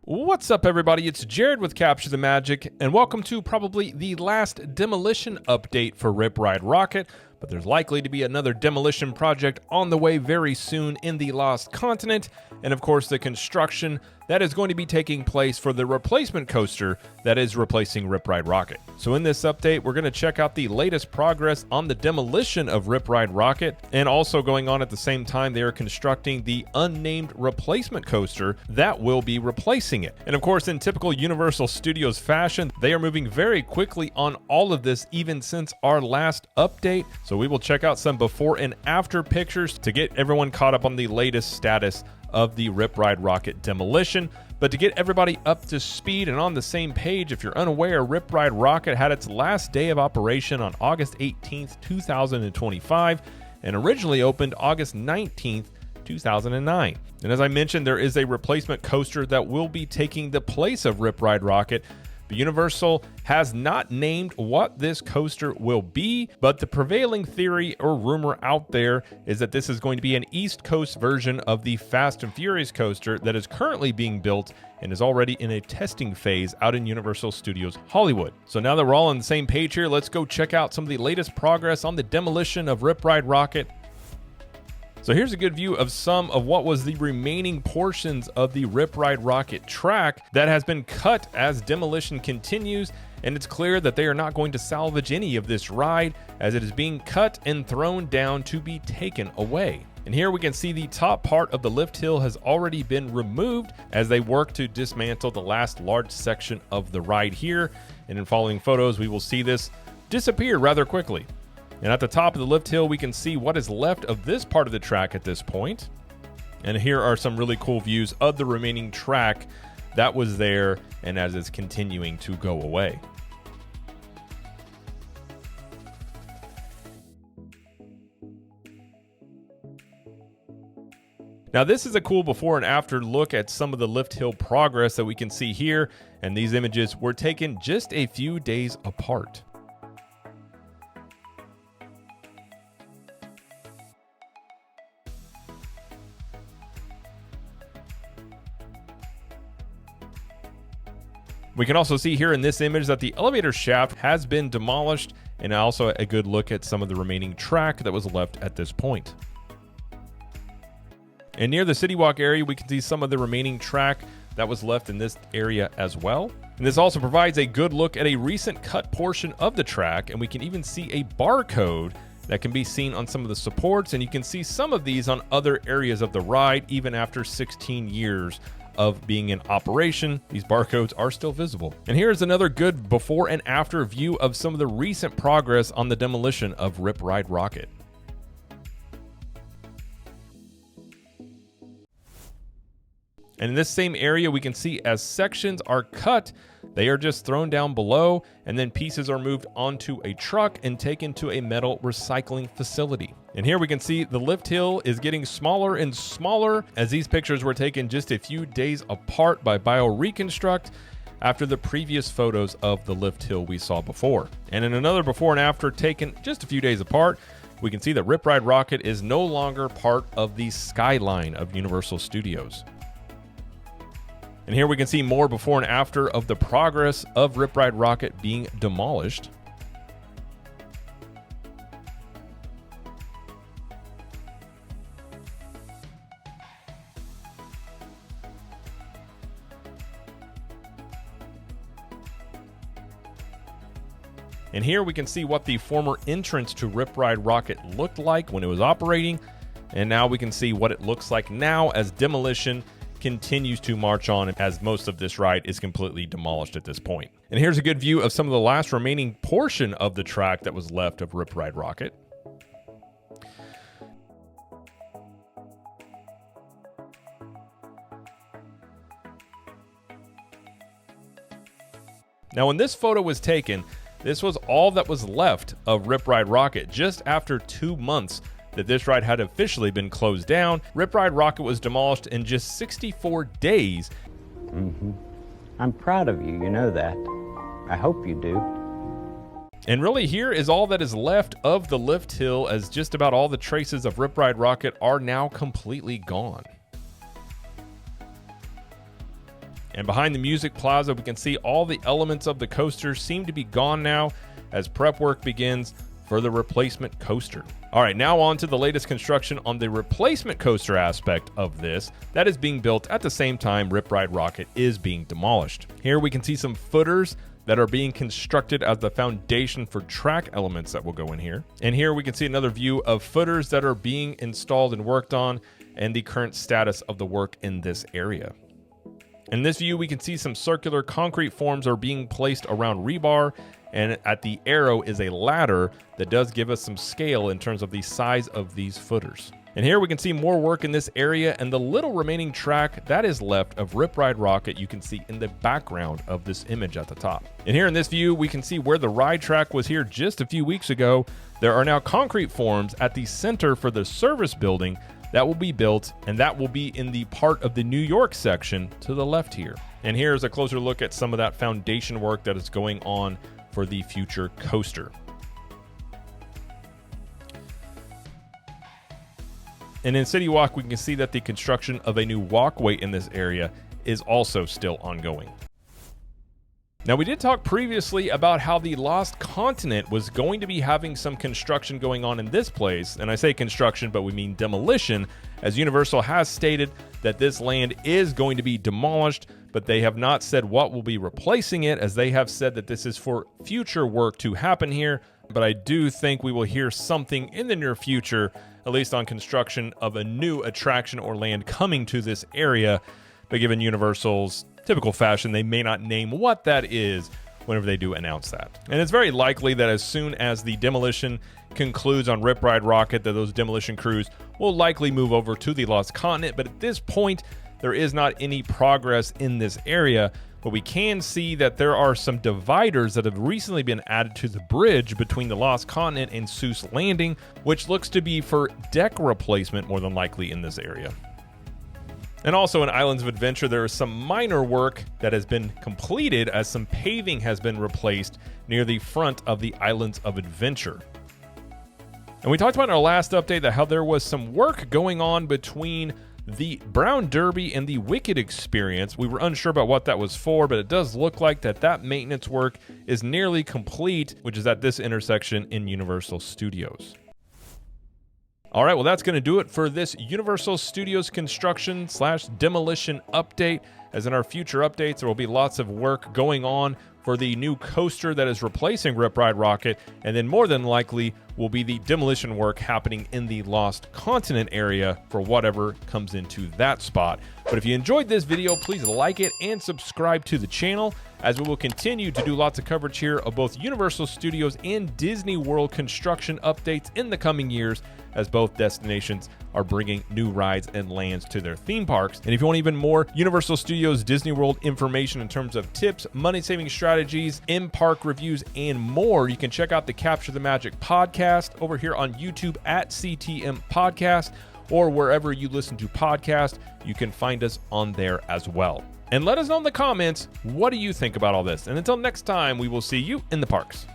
What's up, everybody? It's Jared with Capture the Magic, and welcome to probably the last Demolition update for Rip Ride Rockit, but there's likely to be another Demolition project on the way very soon in the Lost Continent, and of course the construction that is going to be taking place for the replacement coaster that is replacing Rip Ride Rockit. So in this update, we're going to check out the latest progress on the demolition of Rip Ride Rockit, and also going on at the same time, they are constructing the unnamed replacement coaster that will be replacing it. And of course, in typical Universal Studios fashion, they are moving very quickly on all of this even since our last update. So we will check out some before and after pictures to get everyone caught up on the latest status of the Rip Ride Rockit demolition. But to get everybody up to speed and on the same page, if you're unaware, Rip Ride Rockit had its last day of operation on August 18th, 2025, and originally opened August 19th, 2009. And as I mentioned, there is a replacement coaster that will be taking the place of Rip Ride Rockit. But Universal has not named what this coaster will be, but the prevailing theory or rumor out there is that this is going to be an East Coast version of the Fast and Furious coaster that is currently being built and is already in a testing phase out in Universal Studios Hollywood. So now that we're all on the same page here, let's go check out some of the latest progress on the demolition of Rip Ride Rockit. So here's a good view of some of what was the remaining portions of the Rip Ride Rockit track that has been cut as demolition continues, and it's clear that they are not going to salvage any of this ride as it is being cut and thrown down to be taken away. And here we can see the top part of the lift hill has already been removed as they work to dismantle the last large section of the ride here. And in following photos, we will see this disappear rather quickly. And at the top of the lift hill, we can see what is left of this part of the track at this point. And here are some really cool views of the remaining track that was there and as it's continuing to go away. Now this is a cool before and after look at some of the lift hill progress that we can see here, and these images were taken just a few days apart. We can also see here in this image that the elevator shaft has been demolished, and also a good look at some of the remaining track that was left at this point. And near the City Walk area, we can see some of the remaining track that was left in this area as well. And this also provides a good look at a recent cut portion of the track, and we can even see a barcode that can be seen on some of the supports, and you can see some of these on other areas of the ride even after 16 years of being in operation. These barcodes are still visible. And here's another good before and after view of some of the recent progress on the demolition of Rip Ride Rockit. And in this same area, we can see as sections are cut, they are just thrown down below, and then pieces are moved onto a truck and taken to a metal recycling facility. And here we can see the lift hill is getting smaller and smaller as these pictures were taken just a few days apart by BioReconstruct after the previous photos of the lift hill we saw before. And in another before and after taken just a few days apart, we can see that Rip Ride Rockit is no longer part of the skyline of Universal Studios. And here we can see more before and after of the progress of Rip Ride Rockit being demolished. And here we can see what the former entrance to Rip Ride Rockit looked like when it was operating. And now we can see what it looks like now as demolition continues to march on, as most of this ride is completely demolished at this point. And here's a good view of some of the last remaining portion of the track that was left of Rip Ride Rockit. Now, when this photo was taken, this was all that was left of Rip Ride Rockit just after 2 months that this ride had officially been closed down. Rip Ride Rockit was demolished in just 64 days. I'm proud of you, you know that. I hope you do. And really, here is all that is left of the lift hill, as just about all the traces of Rip Ride Rockit are now completely gone. And behind the music plaza, we can see all the elements of the coaster seem to be gone now as prep work begins for the replacement coaster. All right, now on to the latest construction on the replacement coaster aspect of this that is being built at the same time Rip Ride Rockit is being demolished. Here we can see some footers that are being constructed as the foundation for track elements that will go in here. And here we can see another view of footers that are being installed and worked on and the current status of the work in this area. In this view, we can see some circular concrete forms are being placed around rebar, and at the arrow is a ladder that does give us some scale in terms of the size of these footers. And here we can see more work in this area and the little remaining track that is left of Rip Ride Rockit you can see in the background of this image at the top. And here in this view, we can see where the ride track was here just a few weeks ago. There are now concrete forms at the center for the service building that will be built, and that will be in the part of the New York section to the left here. And here's a closer look at some of that foundation work that is going on for the future coaster. And in City Walk, we can see that the construction of a new walkway in this area is also still ongoing. Now, we did talk previously about how the Lost Continent was going to be having some construction going on in this place. And I say construction, but we mean demolition, as Universal has stated that this land is going to be demolished, but they have not said what will be replacing it, as they have said that this is for future work to happen here. But I do think we will hear something in the near future, at least on construction of a new attraction or land coming to this area. But given Universal's typical fashion, they may not name what that is whenever they do announce that. And it's very likely that as soon as the demolition concludes on Rip Ride Rockit, that those demolition crews will likely move over to the Lost Continent. But at this point, there is not any progress in this area. But we can see that there are some dividers that have recently been added to the bridge between the Lost Continent and Seuss Landing, which looks to be for deck replacement more than likely in this area. And also in Islands of Adventure, there is some minor work that has been completed as some paving has been replaced near the front of the Islands of Adventure. And we talked about in our last update that how there was some work going on between the Brown Derby and the Wicked Experience. We were unsure about what that was for, but it does look like that maintenance work is nearly complete, which is at this intersection in Universal Studios. All right, well, that's going to do it for this Universal Studios construction / demolition update. As in our future updates, there will be lots of work going on for the new coaster that is replacing Rip Ride Rockit, and then more than likely will be the demolition work happening in the Lost Continent area for whatever comes into that spot. But if you enjoyed this video, please like it and subscribe to the channel, as we will continue to do lots of coverage here of both Universal Studios and Disney World construction updates in the coming years, as both destinations are bringing new rides and lands to their theme parks. And if you want even more Universal Studios Disney World information in terms of tips, money-saving strategies, in-park reviews, and more, you can check out the Capture the Magic podcast over here on YouTube at CTM Podcast, or wherever you listen to podcasts, you can find us on there as well. And let us know in the comments, what do you think about all this? And until next time, we will see you in the parks.